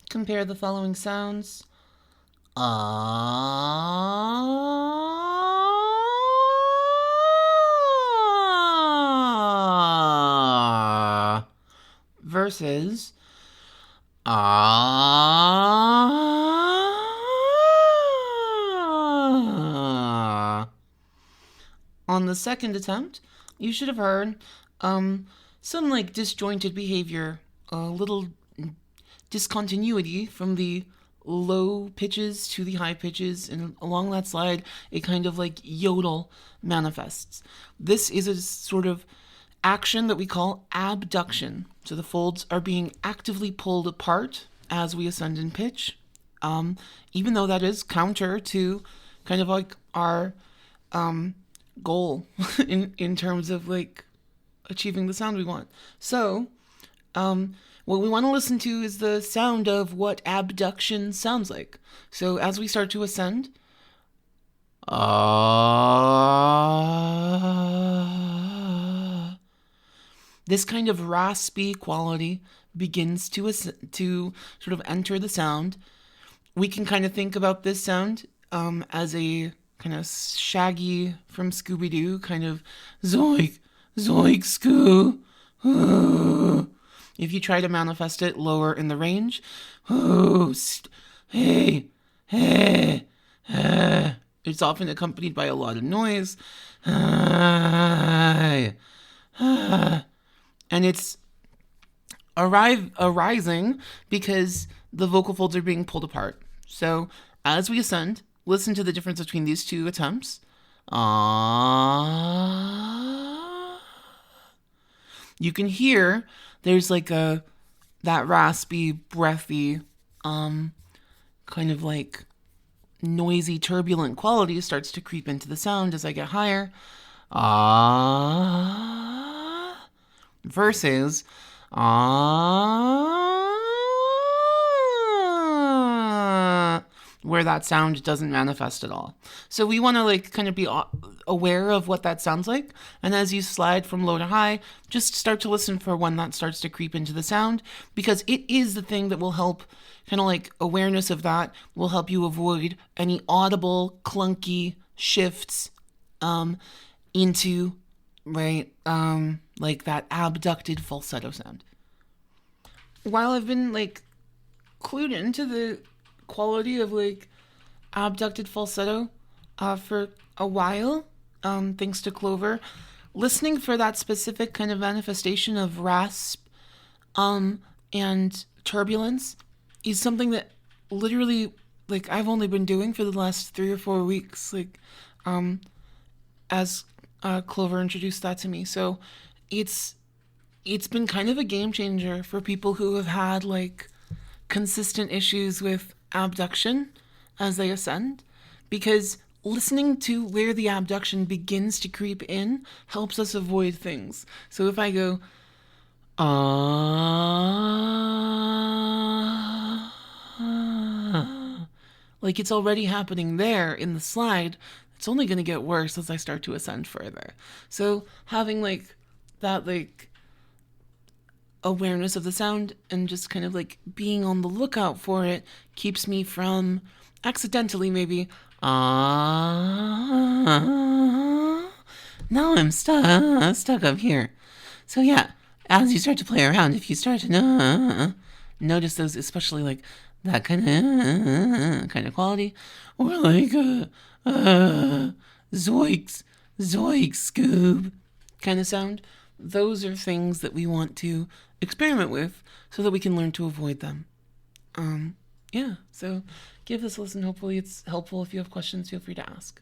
Compare the following sounds. Ah versus ah. On the second attempt, you should have heard some like disjointed behavior, a little discontinuity from the low pitches to the high pitches, and along that slide, a kind of like yodel manifests. This is a sort of action that we call abduction. So the folds are being actively pulled apart as we ascend in pitch, even though that is counter to kind of like our goal in terms of like achieving the sound we want. So, what we want to listen to is the sound of what abduction sounds like. So as we start to ascend, this kind of raspy quality begins to sort of enter the sound. We can kind of think about this sound as a kind of Shaggy from Scooby-Doo, kind of zoink, zoink, scoo. If you try to manifest it lower in the range, hey, hey, it's often accompanied by a lot of noise. And it's arising because the vocal folds are being pulled apart. So as we ascend, listen to the difference between these two attempts. You can hear there's like that raspy, breathy, kind of like noisy, turbulent quality starts to creep into the sound as I get higher. Versus where that sound doesn't manifest at all. So we want to like kind of be aware of what that sounds like. And as you slide from low to high, just start to listen for when that starts to creep into the sound, because it is the thing that will help, kind of like awareness of that will help you avoid any audible, clunky shifts into, right, like that abducted falsetto sound. While I've been like clued into the quality of like abducted falsetto for a while, thanks to Clover, listening for that specific kind of manifestation of rasp and turbulence is something that literally like I've only been doing for the last 3 or 4 weeks, like as Clover introduced that to me. So it's been kind of a game changer for people who have had like consistent issues with abduction as they ascend, because listening to where the abduction begins to creep in helps us avoid things. So if I go like it's already happening there in the slide, it's only going to get worse as I start to ascend further. So having like that like awareness of the sound and just kind of like being on the lookout for it keeps me from accidentally maybe now I'm stuck up here. So yeah, as you start to play around, if you start to notice those, especially like that kind of quality, or like zoiks, Scoob kind of sound, those are things that we want to experiment with so that we can learn to avoid them. Yeah, so give this a listen. Hopefully it's helpful. If you have questions, feel free to ask.